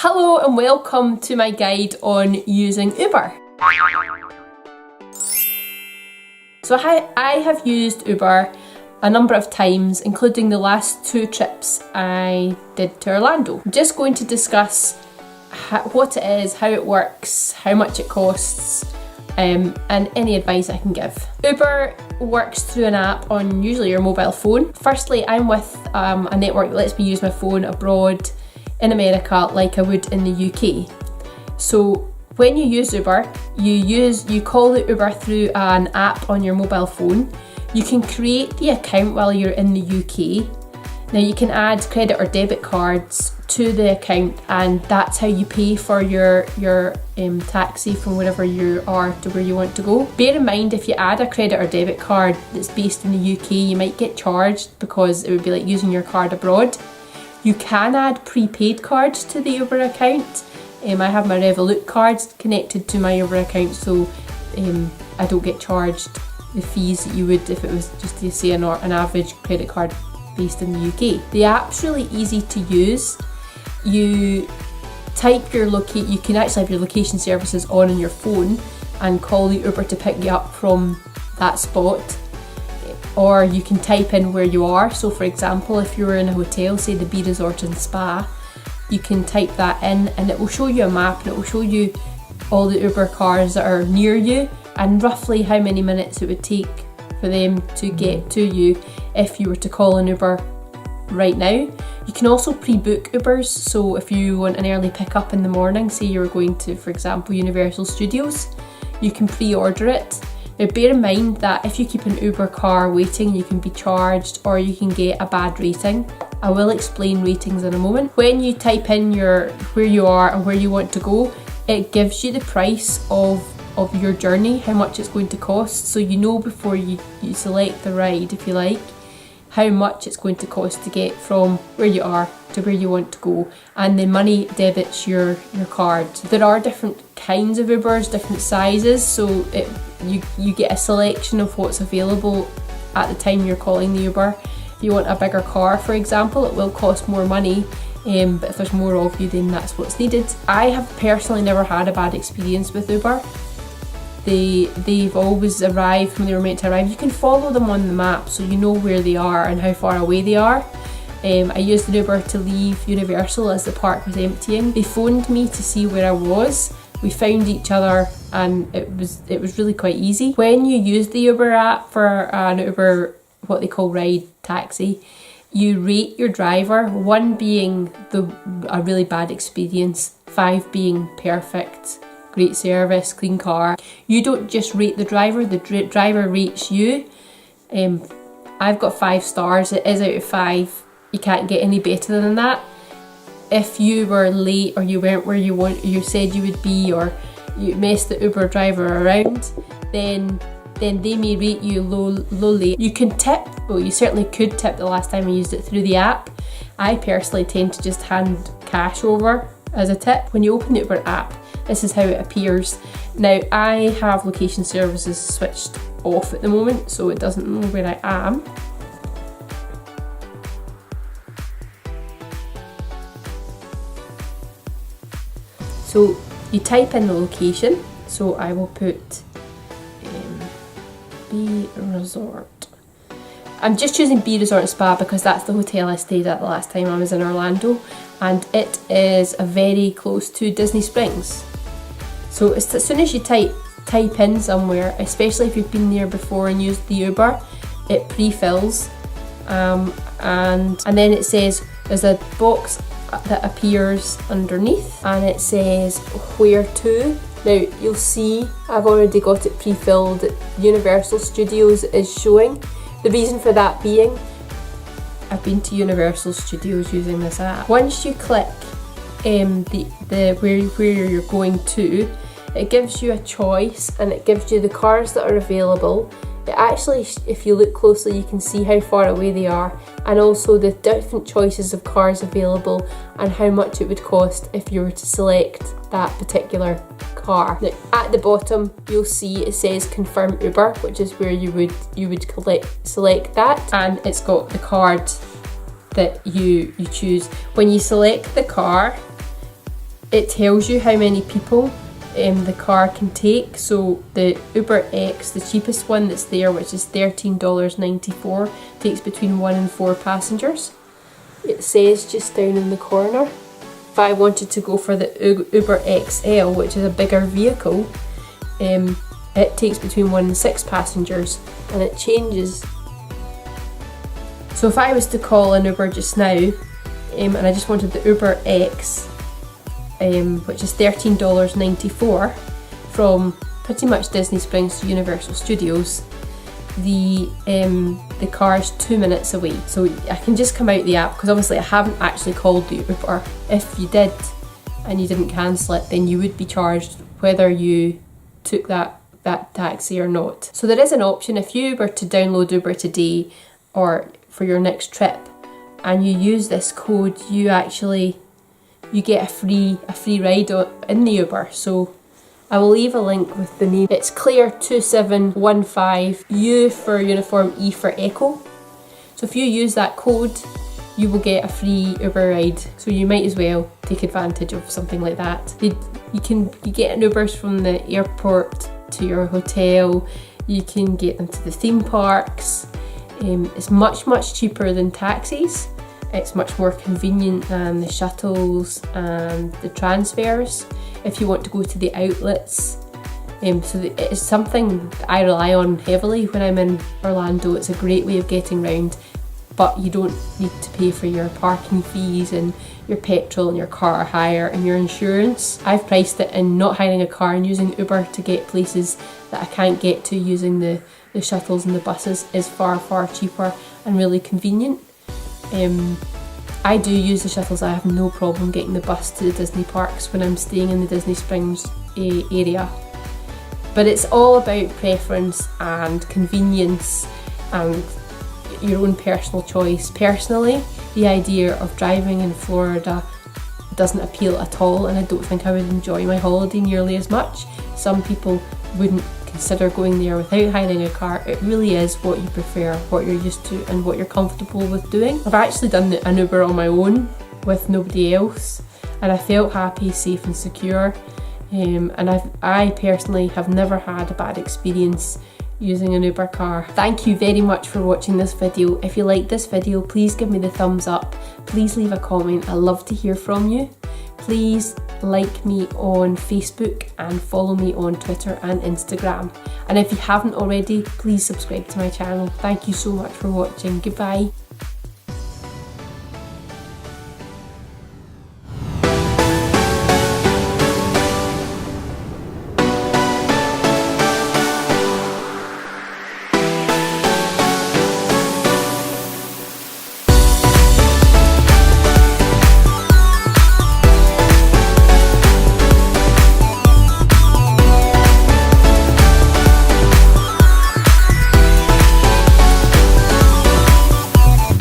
Hello and welcome to my guide on using Uber. So I have used Uber a number of times, including the last 2 trips I did to Orlando. I'm just going to discuss what it is, how it works, how much it costs, and any advice I can give. Uber works through an app on usually your mobile phone. Firstly, I'm with a network that lets me use my phone abroad in America like I would in the UK. So when you use Uber, you call the Uber through an app on your mobile phone. You can create the account while you're in the UK. Now you can add credit or debit cards to the account, and that's how you pay for your taxi from wherever you are to where you want to go. Bear in mind, if you add a credit or debit card that's based in the UK, you might get charged because it would be like using your card abroad. You can add prepaid cards to the Uber account. I have my Revolut cards connected to my Uber account, so I don't get charged the fees that you would if it was just to say an average credit card based in the UK. The app's really easy to use. You type your you can actually have your location services on your phone and call the Uber to pick you up from that spot. Or you can type in where you are. So for example, if you're in a hotel, say the Bee Resort and Spa, you can type that in and it will show you a map, and it will show you all the Uber cars that are near you and roughly how many minutes it would take for them to get to you if you were to call an Uber right now. You can also pre-book Ubers, so if you want an early pickup in the morning, say you were going to, for example, Universal Studios, you can pre-order it. Now bear in mind that if you keep an Uber car waiting, you can be charged or you can get a bad rating. I will explain ratings in a moment. When you type in where you are and where you want to go, it gives you the price of your journey, how much it's going to cost, so you know before you select the ride, if you like, how much it's going to cost to get from where you are to where you want to go, and the money debits your card. There are different kinds of Ubers, different sizes, so you get a selection of what's available at the time you're calling the Uber. If you want a bigger car, for example, it will cost more money, but if there's more of you, then that's what's needed. I have personally never had a bad experience with Uber. They've always arrived when they were meant to arrive. You can follow them on the map so you know where they are and how far away they are. I used an Uber to leave Universal as the park was emptying. They phoned me to see where I was. We found each other and it was really quite easy. When you use the Uber app for an Uber, what they call ride taxi, you rate your driver, 1 being a really bad experience, 5 being perfect, great service, clean car. You don't just rate the driver driver rates you. I've got 5 stars, it is out of 5. You can't get any better than that. If you were late or you weren't where you said you would be, or you messed the Uber driver around, then they may rate you lowly. You can tip, well you certainly could tip the last time I used it through the app. I personally tend to just hand cash over as a tip. When you open the Uber app, this is how it appears. Now I have location services switched off at the moment, so it doesn't know where I am. So you type in the location, so I will put Bee Resort. I'm just choosing Bee Resort and Spa because that's the hotel I stayed at the last time I was in Orlando, and it is very close to Disney Springs. So as soon as you type in somewhere, especially if you've been there before and used the Uber, it pre-fills, and then it says there's a box that appears underneath and it says where to. Now you'll see I've already got it pre-filled. Universal Studios is showing. The reason for that being, I've been to Universal Studios using this app. Once you click where you're going to, it gives you a choice and it gives you the cars that are available. It actually, if you look closely, you can see how far away they are, and also the different choices of cars available and how much it would cost if you were to select that particular car. Now, at the bottom you'll see it says confirm Uber, which is where you would select that, and it's got the card that you choose. When you select the car, it tells you how many people the car can take. So the Uber X, the cheapest one that's there, which is $13.94, takes between 1 and 4 passengers. It says just down in the corner. If I wanted to go for the Uber XL, which is a bigger vehicle, it takes between 1 and 6 passengers, and it changes. So if I was to call an Uber just now, and I just wanted the Uber X, which is $13.94 from pretty much Disney Springs to Universal Studios, the car is 2 minutes away. So I can just come out the app, because obviously I haven't actually called the Uber. If you did and you didn't cancel it, then you would be charged whether you took that taxi or not. So there is an option if you were to download Uber today or for your next trip and you use this code, you get a free ride in the Uber. So I will leave a link with the name. It's Claire2715, U for uniform, E for echo. So if you use that code, you will get a free Uber ride. So you might as well take advantage of something like that. You get an Ubers from the airport to your hotel. You can get them to the theme parks. It's much cheaper than taxis. It's much more convenient than the shuttles and the transfers if you want to go to the outlets. So it's something I rely on heavily when I'm in Orlando. It's a great way of getting around, but you don't need to pay for your parking fees and your petrol and your car hire and your insurance. I've priced it in not hiring a car and using Uber to get places that I can't get to using the shuttles and the buses is far cheaper and really convenient. I do use the shuttles. I have no problem getting the bus to the Disney parks when I'm staying in the Disney Springs area. But it's all about preference and convenience and your own personal choice. Personally, the idea of driving in Florida doesn't appeal at all, and I don't think I would enjoy my holiday nearly as much. Some people wouldn't consider going there without hiring a car. It really is what you prefer, what you're used to and what you're comfortable with doing. I've actually done an Uber on my own with nobody else, and I felt happy, safe and secure, and I personally have never had a bad experience using an Uber car. Thank you very much for watching this video. If you liked this video, please give me the thumbs up. Please leave a comment. I love to hear from you. Please like me on Facebook and follow me on Twitter and Instagram. And if you haven't already, please subscribe to my channel. Thank you so much for watching. Goodbye.